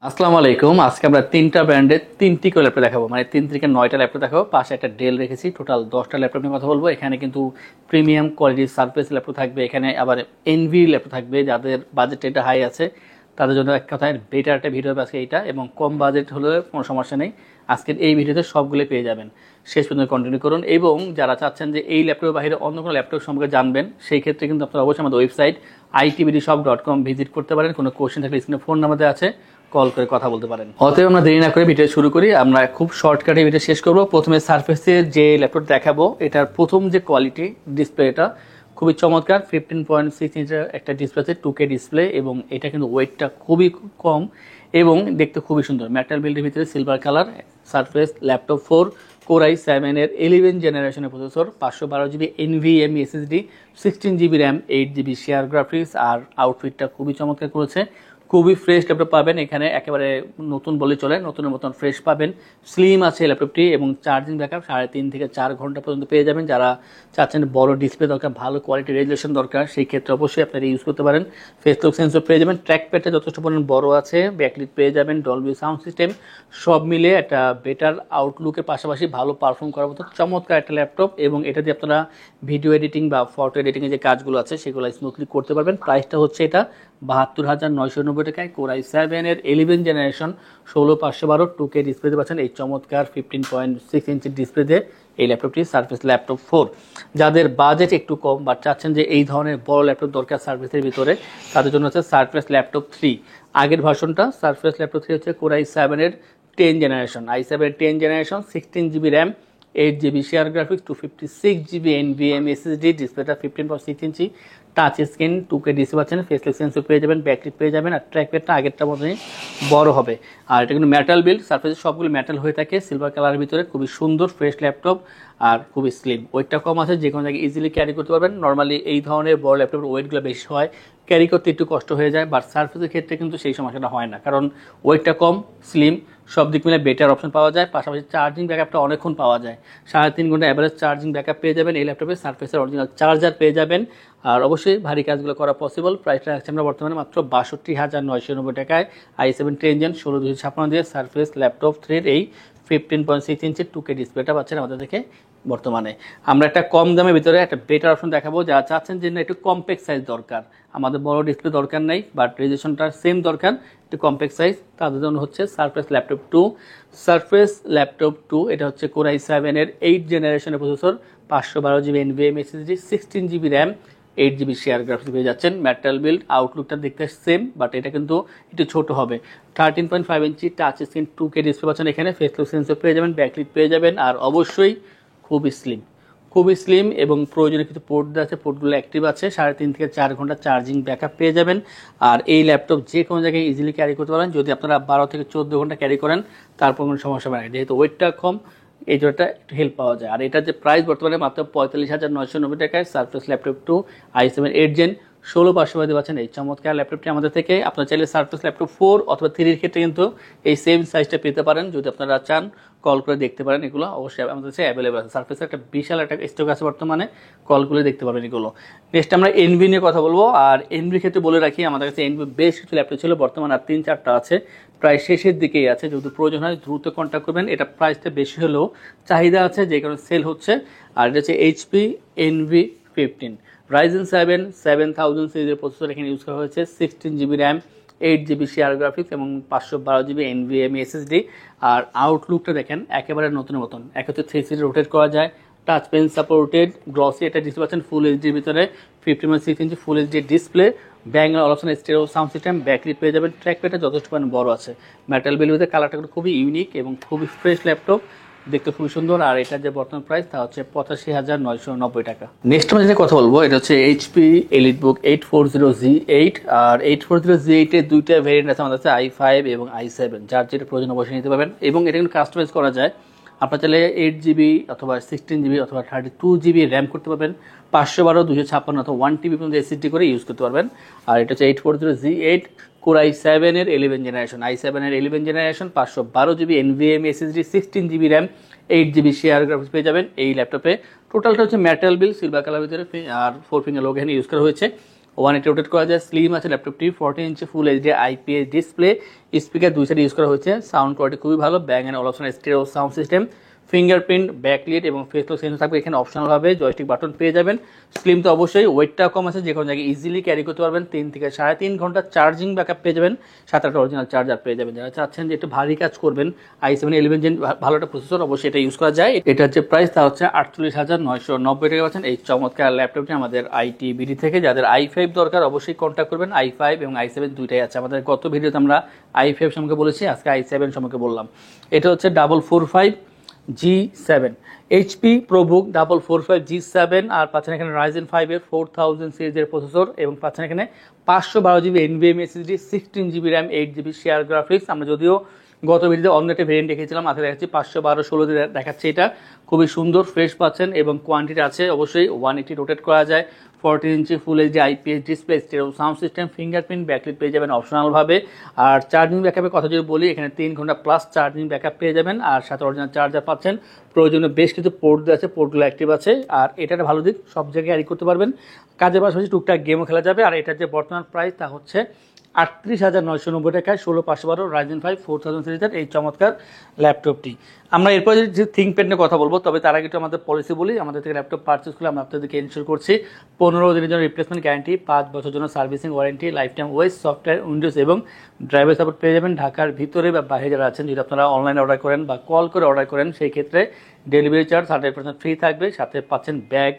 আসসালামু আলাইকুম। আজকে আমরা তিনটা ব্র্যান্ডের তিনটি করে ল্যাপটপ দেখাবো, মানে 3 থেকে 9টা ল্যাপটপ দেখাবো। পাশে একটা ডেল রেখেছি, টোটাল 10টা ল্যাপটপ নিয়ে কথা বলবো। এখানে কিন্তু প্রিমিয়াম কোয়ালিটির সারফেস ল্যাপটপ থাকবে, এখানে আবার এনভি ল্যাপটপ থাকবে। যাদের বাজেট এটা হাই আছে তাদের জন্য এক কথায় বেটার একটা ভিডিও হবে আজকে এইটা, এবং কম বাজেট হলে কোনো সমস্যা নেই। আজকের এই ভিডিওতে সবগুলো পেয়ে যাবেন, শেষ পর্যন্ত কন্টিনিউ করুন। এবং যারা চাচ্ছেন যে এই ল্যাপটপের বাইরে অন্য কোনো ল্যাপটপ সম্পর্কে জানবেন, সেই ক্ষেত্রে কিন্তু আপনারা অবশ্যই আমাদের ওয়েবসাইট itbdshop.com ভিজিট করতে পারেন। কোনো কোশ্চেন থাকলে স্ক্রিনে ফোন নাম্বার আছে, কল করে কথা বলতে পারেন। অতএব আমরা দেরি না করে ভিডিও শুরু করি। আমরা খুব শর্টকাটে ভিডিও শেষ করব। প্রথমে সারফেসের যে ল্যাপটপ দেখাবো, এটার প্রথম যে কোয়ালিটি ডিসপ্লেটা খুবই চমৎকার। 15.6 ইঞ্চের একটা ডিসপ্লে আছে, 2K ডিসপ্লে, এবং এটা কিন্তু ওয়েটটা খুবই কম এবং দেখতে খুবই সুন্দর। মেটাল বিল্ডের ভিতরে silver colour. Surface Laptop 4 Core i7 এর 11 জেনারেশনের processor, 512 GB NVMe SSD, 16 GB RAM, 8 GB share graphics. আর আউটফিটটা খুবই চমৎকার করেছে, খুবই ফ্রেশ ল্যাপটপ পাবেন এখানে, একেবারে নতুন বলে চলে, নতুনের মতন ফ্রেশ পাবেন। স্লিম আছে ল্যাপটপটি এবং চার্জিং ব্যাকআপ 3.5 থেকে 4 ঘন্টা পর্যন্ত পেয়ে যাবেন। যারা চাচ্ছেন বড় ডিসপ্লে দরকার, ভালো কোয়ালিটি রেজুলেশন দরকার, সেই ক্ষেত্রে অবশ্যই আপনারা ইউজ করতে পারেন। ফেস লক সেন্সর পেয়ে যাবেন, ট্র্যাক প্যাডটা যথেষ্ট পরিমাণ বড় আছে, ব্যাকলিট পেয়ে যাবেন, ডলবি সাউন্ড সিস্টেম, সব মিলে একটা বেটার আউটলুকের পাশাপাশি ভালো পারফর্ম করার মতো চমৎকার একটা ল্যাপটপ। এবং এটা দিয়ে আপনারা ভিডিও এডিটিং বা ফটো এডিটিংয়ের যে কাজগুলো আছে সেগুলো স্মুথলি করতে পারবেন। প্রাইসটা হচ্ছে এটা 72,990 টাকায়। Core i7 এর 11 জেনারেশন, 16512 2K ডিসপ্লেতে পাচ্ছেন এই চমৎকার 15.6 ইঞ্চির ডিসপ্লেতে এই ল্যাপটপটি, সারফেস ল্যাপটপ 4। যাদের বাজেট একটু কম বা চাচ্ছেন যে এই ধরনের বড় ল্যাপটপ দরকার সারফেসের ভিতরে, তাদের জন্য হচ্ছে সারফেস ল্যাপটপ 3। আগের ভার্সনটা সারফেস ল্যাপটপ 3 হচ্ছে Core i7 এর 10 জেনারেশন, i7 এর 10 generation, 16 GB RAM, 8 GB share graphics, 256 GB NVMe SSD, ডিসপ্লেটা 15.6 ইঞ্চি, টাচ স্ক্রিন, 2K ডিসপ্লে পাচ্ছেন, ফেসলেস সেন্সর পেয়ে যাবেন, ব্যাকলিট পেয়ে যাবেন, আর ট্র্যাক প্যাডটা আগেরটার মতোই বড় হবে। আর এটা কিন্তু মেটাল বিল্ড, সারফেসের সবগুলো মেটাল হয়ে থাকে, সিলভার কালারের ভিতরে, খুবই সুন্দর ফ্রেশ ল্যাপটপ আর খুবই স্লিম। ওয়েটটা কম আছে, যে কোনো জায়গায় ইজিলি ক্যারি করতে পারবেন। নর্মালি এই ধরনের বড় ল্যাপটপের ওয়েটগুলো বেশি হয়, ক্যারি করতে একটু কষ্ট হয়ে যায়, বাট সারফেসের ক্ষেত্রে কিন্তু সেই সমস্যাটা হয় না, কারণ ওয়েটটা কম, স্লিম, সব দিক মিলে বেটার অপশন পাওয়া যায়। পাশাপাশি চার্জিং ব্যাকআপটা অনেকক্ষণ পাওয়া যায়, 3.5 ঘন্টা অ্যাভারেজ চার্জিং ব্যাকআপ পেয়ে যাবেন এই ল্যাপটপে। সারফেসের অরিজিনাল চার্জার পেয়ে যাবেন, আর অবশ্যই ভারী কাজগুলো করা পসিবল। প্রাইসটা রাখছি আমরা বর্তমানে মাত্র 62,990 টাকায়। i7 10 জেন 16,256 দিয়ে সারফেস ল্যাপটপ 3 এই 15.6 ইঞ্চের 2K ডিসপ্লেটা পাচ্ছেন আমাদের থেকে বর্তমানে। আমরা একটা কম দামের ভিতরে একটা বেটার অপশন দেখাবো। যারা চাচ্ছেন যে না একটু কম্প্যাক্ট সাইজ দরকার, আমাদের বড় ডিসপ্লে দরকার নেই, বাট রেজুলেশনটা সেম দরকার, একটু কম্প্যাক্ট সাইজ, তাদের জন্য হচ্ছে সারফেস ল্যাপটপ 2। সারফেস ল্যাপটপ 2 এটা হচ্ছে Core i7 এর 8 জেনারেশনের processor, 512 GB NVMe SSD, 16 GB RAM, 8 GB share graphics পেয়ে যাচ্ছেন। মেটাল বিল্ড, আউটলুকটা দেখতে সেম, বাট এটা কিন্তু একটু ছোট হবে। 13.5 ইঞ্চি টাচ স্ক্রিন, 2K ডিসপ্লে পাচ্ছেন এখানে, ফেসলক সেন্সর পেয়ে যাবেন, ব্যাকলিট পেয়ে যাবেন, আর অবশ্যই খুবই স্লিম, খুবই স্লিম। এবং প্রয়োজনীয় কিছু পোর্ট আছে, পোর্টগুলো অ্যাক্টিভ আছে, 3.5 থেকে 4 ঘন্টা চার্জিং ব্যাকআপ পেয়ে যাবেন। আর এই ল্যাপটপ যে কোনো জায়গায় ইজিলি ক্যারি করতে পারেন। যদি আপনারা 12 থেকে 14 ঘন্টা ক্যারি করেন তারপর কোনো সমস্যা হবে না, যেহেতু ওয়েটটা কম, এই জন্যটা একটু হেল্প পাওয়া যায়। আর এটার যে প্রাইস বর্তমানে মাত্র 45,990 টাকায়, সারফেস ল্যাপটপ 2 i7 8 জেন 16,500 পাচ্ছেন এই চমৎকার ল্যাপটপটি আমাদের থেকে। আপনারা চাইলে সারফেস ল্যাপটপ 4 অথবা 3 এর ক্ষেত্রে কিন্তু এই সেম সাইজটা পেতে পারেন, যদি আপনারা চান কল করে দেখতে পারেন। এগুলো অবশ্যই আমাদের কাছে অ্যাভেলেবল আছে, সারফেসের একটা বিশাল একটা স্টক আছে বর্তমানে, কল করে দেখতে পাবেন এগুলো। নেক্সট আমরা এনভি নিয়ে কথা বলবো। আর এনভির ক্ষেত্রে বলে রাখি, আমাদের কাছে এনভি বেশ কিছু ল্যাপটপ ছিল, বর্তমানে আর 3-4টা আছে, প্রায় শেষের দিকেই আছে। যদি প্রয়োজন হয় দ্রুত কন্ট্যাক্ট করবেন। এটা প্রাইসটা বেশি হলেও চাহিদা আছে, যে কারণে সেল হচ্ছে। আর এটা হচ্ছে HP NV15 Ryzen 7 7000 সিরিজের প্রসেসর এখানে ইউজ করা হয়েছে, 16 GB RAM, 8 GB share graphics এবং 512 জিবি NVMe SSD। আর আউটলুকটা দেখেন একেবারে নতুনের মতন, এক্ষেত্রে 360 রোটেট করা যায়, টাচ পেন সাপোর্টেড, গ্লসি একটা ডিসপ্লে পাচ্ছেন ফুল এইচডির ভিতরে, 15.6 inch full HD display, Bang Olufsen stereo sound system, backlit পেয়ে যাবেন, ট্র্যাক প্যাডটা যথেষ্ট পরিমাণে বড় আছে। মেটাল বিলভিতে কালারটা খুবই ইউনিক এবং খুবই ফ্রেশ ল্যাপটপ, দেখতে খুবই সুন্দর। আর এটার যে বর্তমান প্রাইস তা হচ্ছে 85,990 টাকা। নেক্সট আমরা যেটা কথা বলবো, এটা হচ্ছে HP EliteBook 840Z8। আর 840Z8 এর দুইটা ভেরিয়েন্ট আছে আমাদের কাছে, i5 এবং i7, যার যেটা প্রয়োজন অবশ্যই নিতে পারবেন। এবং এটা কিন্তু কাস্টমাইজ করা যায়, আপনার চাইলে 8 জিবি অথবা 16 জিবি অথবা 32 জিবি র্যাম করতে পারবেন, 512 256 অথবা 1 TB পর্যন্ত SSD করে ইউজ করতে পারবেন। আর এটা হচ্ছে 840Z8 Core i7 এর 11 জেনারেশন, i7 এর 11 generation, 512 GB NVMe SSD, 16 GB RAM, 8 GB share graphics পেয়ে যাবেন এই ল্যাপটপে। টোটালটা হচ্ছে মেটাল বিল, সিলভার কালার ভিতরে, আর 4 ফিঙ্গার লোগো এখানে ইউজ করা হয়েছে। 180 রোটেট করা যায়, স্লিম আছে ল্যাপটপটি, 14 inch full HD IPS display, speaker দুই সাইডে ইউজ করা হয়েছে, সাউন্ড কোয়ালিটি খুবই ভালো, Bang and Olufsen stereo sound system, fingerprint, backlit এবং ফেস লক সেন্সর থাকবে, এখানে অপশনালভাবে জয়স্টিক বাটন পেয়ে যাবেন। স্লিম তো অবশ্যই, ওয়েটটা কম আছে, যে কোনো জায়গায় ইজিলি ক্যারি করতে পারবেন, 3 থেকে 3.5 ঘন্টা চার্জিং ব্যাকআপ পেয়ে যাবেন, 7-8 অরিজিনাল চার্জার পেয়ে যাবেন। যারা চাচ্ছেন যে একটু ভারী কাজ করবেন, i7 11 জেন ভালো একটা প্রসেসর, অবশ্যই এটা ইউজ করা যায়। এটার যে প্রাইস তা হচ্ছে 48,990 টাকা পাচ্ছেন এই চমৎকার ল্যাপটপটি আমাদের ITBD থেকে। যাদের i5 দরকার অবশ্যই কন্ট্যাক্ট করবেন, i5 এবং i7 দুইটাই আছে আমাদের। গত ভিডিওতে আমরা i5 সম্পর্কে বলেছি, আজকে i7 সম্পর্কে বললাম। এটা হচ্ছে 445 G7 HP ProBook 445 G7, আর পাচ্ছেন এখানে Ryzen 5 এর 4000 সিরিজের প্রসেসর, এবং পাচ্ছেন এখানে 512 GB NVMe SSD, 16 GB RAM, 8 GB share graphics. আমরা যদিও গত ভিডিওতে অন্য একটা ভেরিয়েন্ট দেখেছিলাম, আজকে দেখাচ্ছি 512 16 দিয়ে দেখাচ্ছে। এটা খুবই সুন্দর ফ্রেশ পাচ্ছেন, এবং কোয়ান্টিটি আছে অবশ্যই, 180 রোটেট করা যায়, 14 inch full HD IPS display, stereo sound system, fingerprint, backlit পেয়ে যাবেন অপশনালভাবে। আর চার্জিং ব্যাকআপের কথা যদি বলি, এখানে 3 ঘন্টা প্লাস চার্জিং ব্যাকআপ পেয়ে যাবেন, আর সাথে অরিজিনাল চার্জার পাচ্ছেন। প্রয়োজনীয় বেশ কিছু পোর্ট দেওয়া আছে, পোর্টগুলো অ্যাক্টিভ আছে, আর এটার ভালো দিক সব জায়গায় ক্যারি করতে পারবেন, কাজের পাশাপাশি টুকটাক গেমও খেলা যাবে। আর এটার যে বর্তমান প্রাইস তা হচ্ছে 38,990 টাকায় 16/512 Ryzen 5 4000 সিরিজের এই চমৎকার ল্যাপটপটি। আমরা এরপর যে থিংকপ্যাড নিয়ে কথা বলবো, তবে তার আগে একটু আমাদের পলিসি বলি। আমাদের থেকে ল্যাপটপ পারচেস করলে আমরা আপনাদেরকে ইনশিওর করছি 15 দিনের জন্য রিপ্লেসমেন্ট গ্যারান্টি, 5 বছর জন্য সার্ভিসিং ওয়ারেন্টি, লাইফ টাইম ওয়েস, সফটওয়্যার, উইন্ডোজ এবং ড্রাইভার সাপোর্ট পেয়ে যাবেন। ঢাকার ভিতরে বা বাইরে যারা আছেন, যদি আপনারা অনলাইনে অর্ডার করেন বা কল করে অর্ডার করেন, সেই ক্ষেত্রে ডেলিভারি চার্জ 100% ফ্রি থাকবে, সাথে পাচ্ছেন ব্যাগ,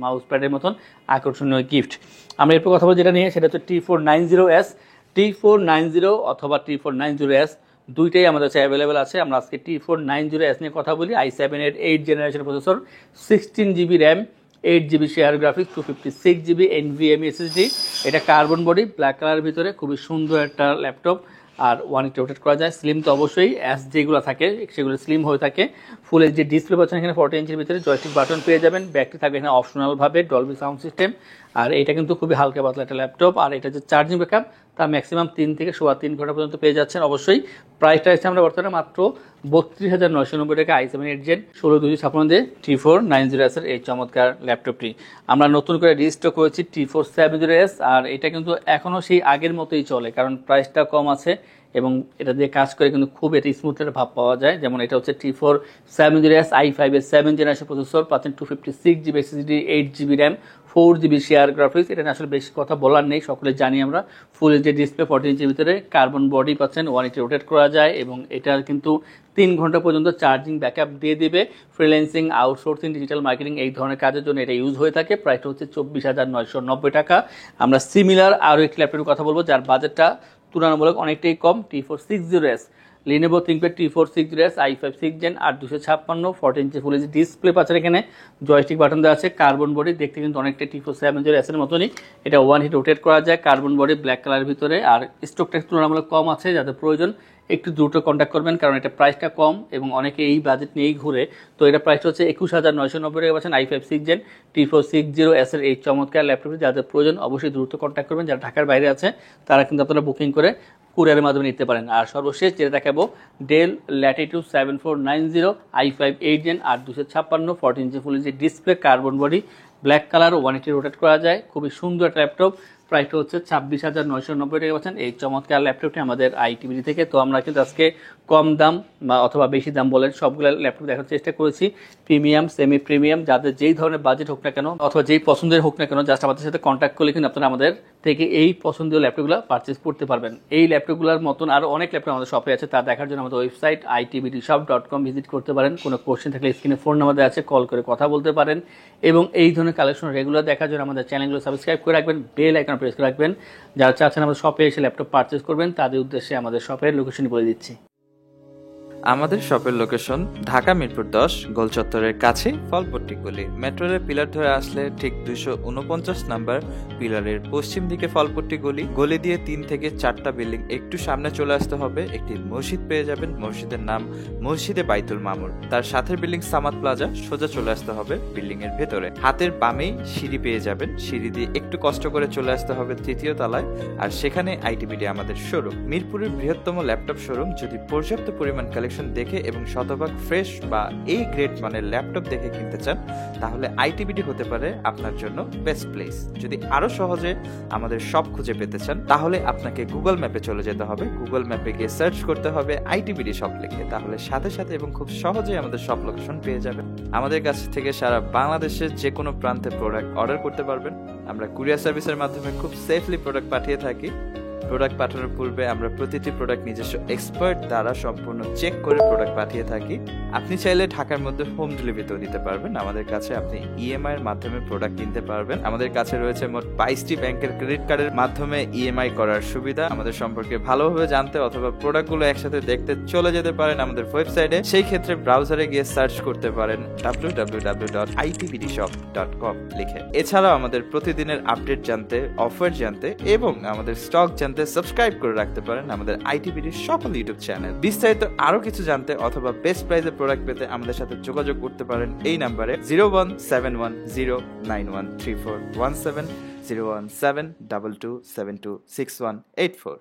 মাউস প্যাডের মতন আকর্ষণীয় গিফট। আমরা এরপর কথা বলি যেটা নিয়ে, সেটা হচ্ছে T490S, T490 অথবা T490S দুইটাই আমাদের কাছে অ্যাভেলেবেল আছে। আমরা আজকে T490S নিয়ে কথা বলি। i7 এর 8 generation processor, 16 GB RAM, 8 GB share graphics, 256 GB NVMe SSD। এটা কার্বন বডি, ব্ল্যাক কালারের ভিতরে, খুবই সুন্দর একটা ল্যাপটপ, আর 180 রোটেট করা যায়। স্লিম তো অবশ্যই, অ্যাস যেগুলো থাকে সেগুলো স্লিম হয়ে থাকে। ফুল এইচডি ডিসপ্লে পাচ্ছেন এখানে 40 ইঞ্চির ভিতরে, জয়স্টিক বাটন পেয়ে যাবেন, ব্যাকটি থাকবে এখানে অপশনালভাবে, ডলবি সাউন্ড সিস্টেম। আর এটা কিন্তু খুবই হালকা পাতলা একটা ল্যাপটপ, আর এটা যে চার্জিং ব্যাকআপ তা ম্যাক্সিমাম 3 থেকে 3.25 ঘন্টা পর্যন্ত পেয়ে যাচ্ছেন। অবশ্যই প্রাইসটা আছে আমরা বর্তমানে মাত্র 32,990 টাকা i7 8 জেন 16/256 দিয়ে T490S এর এই চমৎকার ল্যাপটপটি আমরা নতুন করে রিস্টক করেছি T470S, আর এটা কিন্তু এখনও সেই আগের মতোই চলে, কারণ প্রাইসটা কম আছে এবং এটা দিয়ে কাজ করে কিন্তু খুব এটা স্মুথ একটা ভাব পাওয়া যায়। যেমন এটা হচ্ছে T470S i5 এর 7 জেনারেশন প্রসেসর, পাচ্ছেন 256 GB SSD, 8 GB RAM, 4 GB share graphics. এটা আসলে বেশি কথা বলার নেই, সকলে জানি আমরা। ফুল এইচডি ডিসপ্লে, 40 ইঞ্চির ভিতরে, কার্বন বডি পাচ্ছেন, 180 রোটেট করা যায়, এবং এটার কিন্তু 3 ঘন্টা পর্যন্ত চার্জিং ব্যাকআপ দিয়ে দিবে। ফ্রিল্যান্সিং, আউটসোর্সিং, ডিজিটাল মার্কেটিং এই ধরনের কাজের জন্য এটা ইউজ হয়ে থাকে। প্রাইসটা হচ্ছে 24,990 টাকা। আমরা সিমিলার আরও একটি ল্যাপটপের কথা বলবো, যার বাজেটটা তুলনামূলক অনেকটাই কম, T460S, Lenovo ThinkPad T460S i5 6 gen 8256, 40 ইঞ্চি ফুল এইচডি ডিসপ্লে পাচ্ছেন, এখানে জয়স্টিক বাটন দেওয়া আছে, কার্বন বডি, দেখতে কিন্তু অনেকটা T470S এর মতনই। এটা 1 হিট রোটেট করা যায়, কার্বন বডি, ব্ল্যাক কালারের ভিতরে, আর স্টকটা তুলনামূলক কম আছে। যাদের প্রয়োজন একটু দ্রুত কন্ট্যাক্ট করবেন, কারণ এটা প্রাইসটা কম এবং অনেকে এই বাজেট নিয়েই ঘুরে। তো এটা প্রাইসটা হচ্ছে 21,990 টাকা পাচ্ছেন i5 6 জেন T460S এর এই চমৎকার ল্যাপটপটি। যাদের প্রয়োজন অবশ্যই দ্রুত কন্ট্যাক্ট করবেন। যারা ঢাকার বাইরে আছে তারা কিন্তু আপনারা বুকিং করে কুরিয়ারের মাধ্যমে নিতে পারেন। আর সর্বশেষ যেটা দেখাবো, ডেল ল্যাটিটিউড 7490 i5 8 জেন 8256, 40 ইঞ্চি full HD display, carbon body, black colour, 180 rotate করা যায়, খুবই সুন্দর একটা ল্যাপটপ। প্রাইসটা হচ্ছে 26,990 টাকা পাচ্ছেন এই চমৎকার ল্যাপটপটি আমাদের ITBD থেকে। তো আমরা কিন্তু আজকে কম দাম বা অথবা বেশি দাম বলেন সবগুলো ল্যাপটপ দেখার চেষ্টা করেছি, প্রিমিয়াম, সেমি প্রিমিয়াম, যাদের যেই ধরনের বাজেট হোক না কেন অথবা যেই পছন্দের হোক না কেন, জাস্ট আমাদের সাথে কন্ট্যাক্ট করলে কিন্তু আপনারা আমাদের থেকে এই পছন্দীয় ল্যাপটপগুলো পারচেস করতে পারবেন। এই ল্যাপটপগুলোর মতন আরও অনেক ল্যাপটপ আমাদের শপে আছে, তা দেখার জন্য আমাদের ওয়েবসাইট itbdshop.com ভিজিট করতে পারেন। কোনো কোশ্চেন থাকলে স্ক্রিনে ফোন নাম্বার আছে, কল করে কথা বলতে পারেন, এবং এই ধরনের কালেকশন রেগুলার দেখার জন্য আমাদের চ্যানেলগুলো সাবস্ক্রাইব করে রাখবেন, বেল আইকন প্রেস করে রাখবেন। যারা চাচ্ছেন আমাদের শপে এসে ল্যাপটপ পারচেস করবেন, তাদের উদ্দেশ্যে আমাদের শপের লোকেশন বলে দিচ্ছি। আমাদের শপের লোকেশন ঢাকা মিরপুর 10 গোল চত্বরের কাছে ফলপট্টি গলি। মেট্রোরের পিলার ধরে আসলে ঠিক 249 নাম্বার পিলারের পশ্চিম দিকে ফলপট্টি গলি। গলি দিয়ে 3 থেকে 4টা বিল্ডিং একটু সামনে চলে আসতে হবে, একটি মসজিদ পেয়ে যাবেন। মসজিদের নাম মসজিদে বাইতুল মামুর। তার সাথে বিল্ডিং সামাদ প্লাজা, সোজা চলে আসতে হবে বিল্ডিং এর ভেতরে। হাতের বামেই সিঁড়ি পেয়ে যাবেন, সিঁড়ি দিয়ে একটু কষ্ট করে চলে আসতে হবে 3য় তলায়, আর সেখানে ITBD আমাদের শোরুম। মিরপুরের বৃহত্তম ল্যাপটপ শোরুম। যদি পর্যাপ্ত পরিমাণ কালেকশন কালেকশন দেখে এবং শতভাগ ফ্রেশ বা এই গ্রেড মানের ল্যাপটপ দেখে কিনতে চান, তাহলে আইটিবিডি হতে পারে আপনার জন্য বেস্ট প্লেস। যদি আরো সহজে আমাদের শপ খুঁজে পেতে চান, তাহলে আপনাকে গুগল ম্যাপে চলে যেতে হবে। গুগল ম্যাপে গিয়ে সার্চ করতে হবে আইটিবিডি শপ লিখে, তাহলে সাথে সাথে এবং খুব সহজেই আমাদের শপ লোকেশন পেয়ে যাবেন। আমাদের কাছ থেকে সারা বাংলাদেশের যে কোনো প্রান্তে প্রোডাক্ট অর্ডার করতে পারবেন। আমরা কুরিয়ার সার্ভিসের মাধ্যমে খুব সেফলি প্রোডাক্ট পাঠিয়ে থাকি। প্রোডাক্ট পাঠানোর পূর্বে আমরা প্রতিটি প্রোডাক্ট নিজস্ব এক্সপার্ট দ্বারা সম্পূর্ণ চেক করে প্রোডাক্ট পাঠিয়ে থাকি। আপনি চাইলে ঢাকার মধ্যে হোম ডেলিভারিতেও দিতে পারবেন। আমাদের কাছে আপনি ইএমআই এর মাধ্যমে প্রোডাক্ট কিনতে পারবেন। আমাদের কাছে রয়েছে মোট 22টি ব্যাংকের ক্রেডিট কার্ডের মাধ্যমে ইএমআই করার সুবিধা। আমাদের সম্পর্কে ভালোভাবে জানতে অথবা প্রোডাক্টগুলো একসাথে দেখতে চলে যেতে পারেন আমাদের ওয়েবসাইটে। সেই ক্ষেত্রে ব্রাউজারে গিয়ে সার্চ করতে পারেন www.itbdshop.com লিখে। এছাড়াও আমাদের প্রতিদিনের আপডেট জানতে, অফার জানতে এবং আমাদের স্টক জানতে সাবস্ক্রাইব করে রাখতে পারেন আমাদের আইটিবিডির সকল ইউটিউব চ্যানেল। বিস্তারিত আরো কিছু জানতে অথবা বেস্ট প্রাইসে প্রোডাক্ট পেতে আমাদের সাথে যোগাযোগ করতে পারেন এই নাম্বারে 01710913417 01722726184।